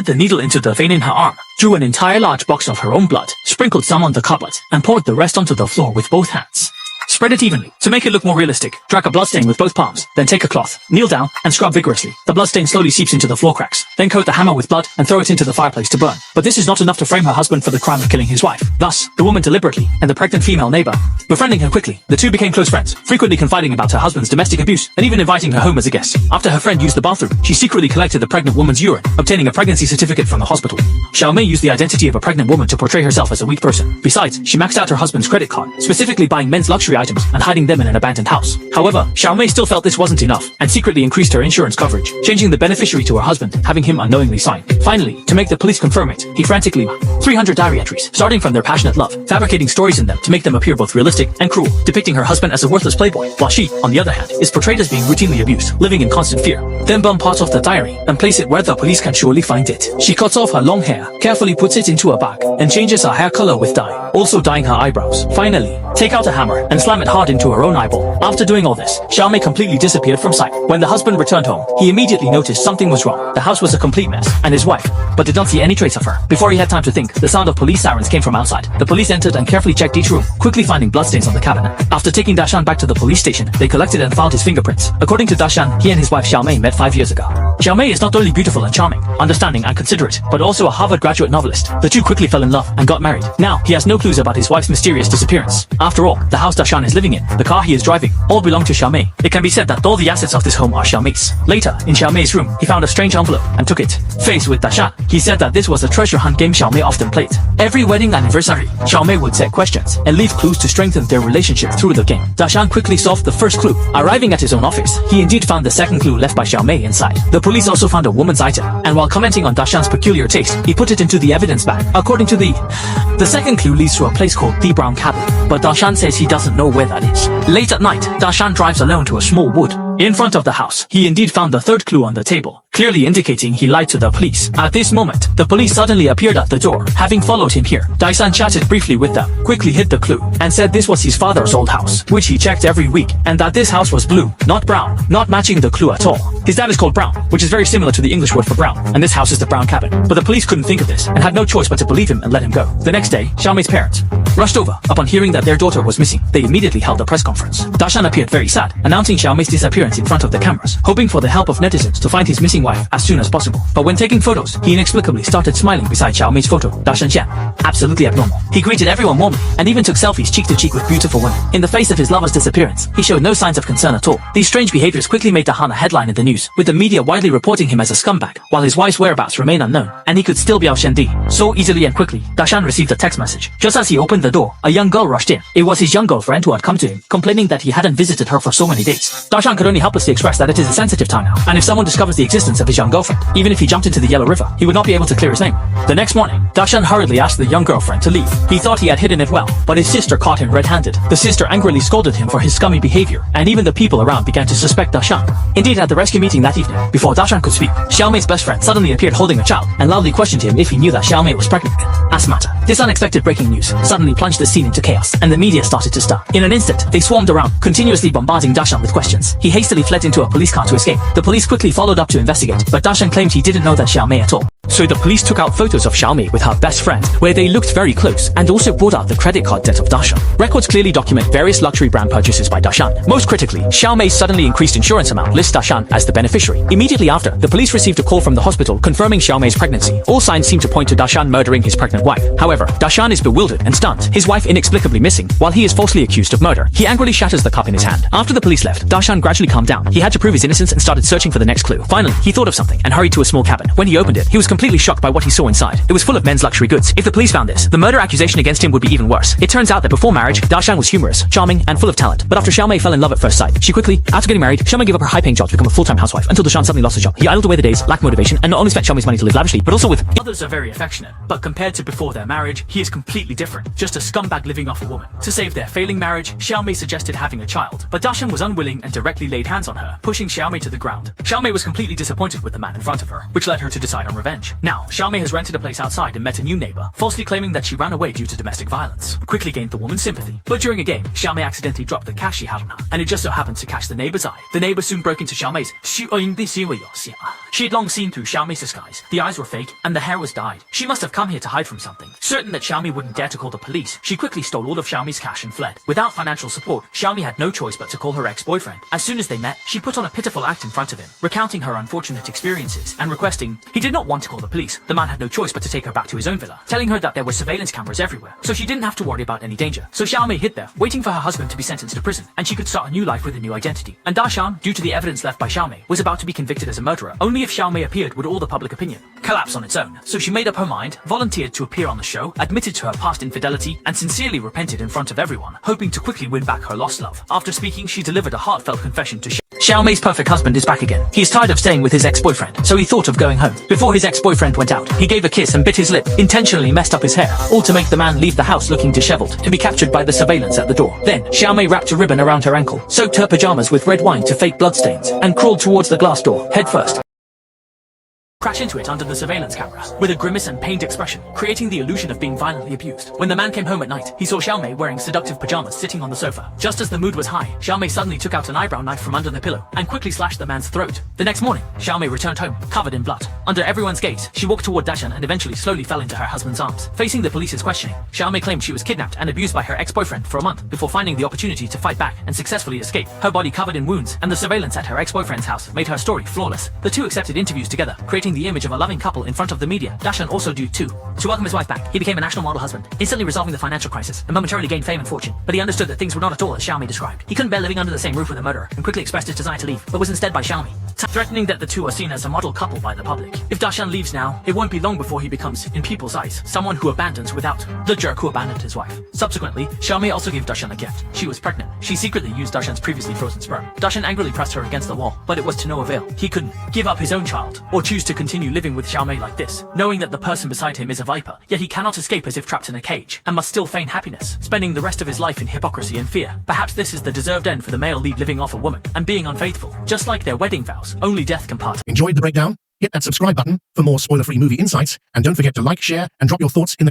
the needle into the vein in her arm, drew an entire large box of her own blood, sprinkled some on the carpet, and poured the rest onto the floor with both hands. Spread it evenly. To make it look more realistic, drag a bloodstain with both palms, then take a cloth, kneel down, and scrub vigorously. The bloodstain slowly seeps into the floor cracks. Then coat the hammer with blood and throw it into the fireplace to burn. But this is not enough to frame her husband for the crime of killing his wife. Thus, the woman deliberately, and the pregnant female neighbor, befriending her quickly, the two became close friends, frequently confiding about her husband's domestic abuse, and even inviting her home as a guest. After her friend used the bathroom, she secretly collected the pregnant woman's urine, obtaining a pregnancy certificate from the hospital. Xiaomei used the identity of a pregnant woman to portray herself as a weak person. Besides, she maxed out her husband's credit card, specifically buying men's luxury items and hiding them in an abandoned house. However, Xiaomei still felt this wasn't enough, and secretly increased her insurance coverage, changing the beneficiary to her husband, having him unknowingly sign. Finally, to make the police confirm it, he frantically 300 diary entries, starting from their passionate love, fabricating stories in them to make them appear both realistic and cruel, depicting her husband as a worthless playboy, while she, on the other hand, is portrayed as being routinely abused, living in constant fear. Then burn parts of the diary, and place it where the police can surely find it. She cuts off her long hair, carefully puts it into a bag, and changes her hair color with dye, also dyeing her eyebrows. Finally, take out a hammer, and slam it hard into her own eyeball. After doing all this, Xiaomei completely disappeared from sight. When the husband returned home, he immediately noticed something was wrong. The house was a complete mess, and his wife, but did not see any trace of her. Before he had time to think, the sound of police sirens came from outside. The police entered and carefully checked each room, quickly finding bloodstains on the cabinet. After taking Dashan back to the police station, they collected and filed his fingerprints. According to Dashan, he and his wife Xiaomei met 5 years ago. Xiaomei is not only beautiful and charming, understanding and considerate, but also a Harvard graduate novelist. The two quickly fell in love and got married. Now, he has no clues about his wife's mysterious disappearance. After all, the house Dashan is living in, the car he is driving, all belong to Xiaomei. It can be said that all the assets of this home are Xiaomei's. Later, in Xiaomei's room, he found a strange envelope and took it. Faced with Dashan, he said that this was a treasure hunt game Xiaomei often played. Every wedding anniversary, Xiaomei would set questions and leave clues to strengthen their relationship through the game. Dashan quickly solved the first clue. Arriving at his own office, he indeed found the second clue left by Xiaomei inside. The police also found a woman's item, and while commenting on Dashan's peculiar taste, he put it into the evidence bag. According to the second clue leads to a place called the Brown Cabin, but Dashan says he doesn't know where that is. Late at night, Dashan drives alone to a small wood. In front of the house, he indeed found the third clue on the table, clearly indicating he lied to the police. At this moment, the police suddenly appeared at the door, having followed him here. Dashan chatted briefly with them, quickly hid the clue, and said this was his father's old house, which he checked every week, and that this house was blue, not brown, not matching the clue at all. His dad is called Brown, which is very similar to the English word for brown, and this house is the Brown Cabin. But the police couldn't think of this, and had no choice but to believe him and let him go. The next day, Xiaomei's parents rushed over upon hearing that their daughter was missing. They immediately held a press conference. Dashan appeared very sad, announcing Xiaomei's disappearance in front of the cameras, hoping for the help of netizens to find his missing wife as soon as possible. But when taking photos, he inexplicably started smiling beside Xiaomei's photo, Dashan Xian. Absolutely abnormal. He greeted everyone warmly, and even took selfies cheek to cheek with beautiful women. In the face of his lover's disappearance, he showed no signs of concern at all. These strange behaviors quickly made Dashan a headline in the news, with the media widely reporting him as a scumbag, while his wife's whereabouts remain unknown, and he could still be Shendi. So easily and quickly, Dashan received a text message. Just as he opened the door, a young girl rushed in. It was his young girlfriend who had come to him, complaining that he hadn't visited her for so many days. Dashan could only helplessly express that it is a sensitive time now, and if someone discovers the existence of his young girlfriend, even if he jumped into the Yellow River, he would not be able to clear his name. The next morning, Dashan hurriedly asked the young girlfriend to leave. He thought he had hidden it well, but his sister caught him red-handed. The sister angrily scolded him for his scummy behavior, and even the people around began to suspect Dashan. Indeed, at the rescue meeting that evening, before Dashan could speak, Xiaomei's best friend suddenly appeared holding a child, and loudly questioned him if he knew that Xiaomei was pregnant. Asmata. This unexpected breaking news suddenly plunged the scene into chaos, and the media started to stir. In an instant, they swarmed around, continuously bombarding Dashan with questions. He hastily fled into a police car to escape. The police quickly followed up to investigate, but Dashan claimed he didn't know that Xiaomei at all. So the police took out photos of Xiaomei with her best friend, where they looked very close, and also brought out the credit card debt of Dashan. Records clearly document various luxury brand purchases by Dashan. Most critically, Xiaomei's suddenly increased insurance amount lists Dashan as the beneficiary. Immediately after, the police received a call from the hospital confirming Xiaomei's pregnancy. All signs seem to point to Dashan murdering his pregnant wife. However, Dashan is bewildered and stunned, his wife inexplicably missing, while he is falsely accused of murder. He angrily shatters the cup in his hand. After the police left, Dashan gradually calmed down. He had to prove his innocence and started searching for the next clue. Finally, he thought of something and hurried to a small cabin. When he opened it, he was completely shocked by what he saw inside. It was full of men's luxury goods. If the police found this, the murder accusation against him would be even worse. It turns out that before marriage, Dashan was humorous, charming, and full of talent. But after Xiaomei fell in love at first sight, she quickly, after getting married, Xiaomei gave up her high-paying job to become a full-time housewife until Dashan suddenly lost his job. He idled away the days, lacked motivation, and not only spent Xiaomei's money to live lavishly, but also with others are very affectionate. But compared to before their marriage, he is completely different. Just just a scumbag living off a woman. To save their failing marriage, Xiaomei suggested having a child, but Dashan was unwilling and directly laid hands on her, pushing Xiaomei to the ground. Xiaomei was completely disappointed with the man in front of her, which led her to decide on revenge. Now, Xiaomei has rented a place outside and met a new neighbor, falsely claiming that she ran away due to domestic violence. Quickly gained the woman's sympathy. But during a game, Xiaomei accidentally dropped the cash she had on her, and it just so happened to catch the neighbor's eye. The neighbor soon broke into Xiaomei's. She had long seen through Xiaomei's disguise. The eyes were fake, and the hair was dyed. She must have come here to hide from something. Certain that Xiaomei wouldn't dare to call the police, she quickly stole all of Xiaomei's cash and fled. Without financial support, Xiaomei had no choice but to call her ex-boyfriend. As soon as they met, she put on a pitiful act in front of him, recounting her unfortunate experiences and requesting. He did not want to call the police. The man had no choice but to take her back to his own villa, telling her that there were surveillance cameras everywhere, so she didn't have to worry about any danger. So Xiaomei hid there, waiting for her husband to be sentenced to prison, and she could start a new life with a new identity. And Dashan, due to the evidence left by Xiaomei, was about to be convicted as a murderer. Only if Xiaomei appeared would all the public opinion collapse on its own. So she made up her mind, volunteered to appear on the show, admitted to her past infidelity, and sincerely repented in front of everyone, hoping to quickly win back her lost love. After speaking, she delivered a heartfelt confession to Xiaomei's perfect husband is back again. He's tired of staying with his ex-boyfriend, so he thought of going home. Before his ex-boyfriend went out, he gave a kiss and bit his lip, intentionally messed up his hair, all to make the man leave the house looking disheveled, to be captured by the surveillance at the door. Then, Xiaomei wrapped a ribbon around her ankle, soaked her pajamas with red wine to fake bloodstains, and crawled towards the glass door, head first. Crash into it under the surveillance camera, with a grimace and pained expression, creating the illusion of being violently abused. When the man came home at night, he saw Xiaomei wearing seductive pajamas sitting on the sofa. Just as the mood was high, Xiaomei suddenly took out an eyebrow knife from under the pillow, and quickly slashed the man's throat. The next morning, Xiaomei returned home, covered in blood. Under everyone's gaze, she walked toward Dashan and eventually slowly fell into her husband's arms. Facing the police's questioning, Xiaomei claimed she was kidnapped and abused by her ex-boyfriend for a month, before finding the opportunity to fight back and successfully escape. Her body covered in wounds, and the surveillance at her ex-boyfriend's house made her story flawless. The two accepted interviews together, creating the image of a loving couple in front of the media. Dashan also did too. To welcome his wife back, he became a national model husband, instantly resolving the financial crisis and momentarily gained fame and fortune. But he understood that things were not at all as Xiaomei described. He couldn't bear living under the same roof with a murderer, and quickly expressed his desire to leave, but was instead by Xiaomei, threatening that the two are seen as a model couple by the public. If Dashan leaves now, it won't be long before he becomes, in people's eyes, someone who abandons without the jerk who abandoned his wife. Subsequently, Xiaomei also gave Dashan a gift. She was pregnant. She secretly used Dashan's previously frozen sperm. Dashan angrily pressed her against the wall, but it was to no avail. He couldn't give up his own child, or choose to continue living with Xiaomei like this, knowing that the person beside him is a viper, yet he cannot escape as if trapped in a cage, and must still feign happiness, spending the rest of his life in hypocrisy and fear. Perhaps this is the deserved end for the male lead living off a woman, and being unfaithful. Just like their wedding vows, only death can part. Enjoyed the breakdown? Hit that subscribe button for more spoiler-free movie insights, and don't forget to like, share, and drop your thoughts in the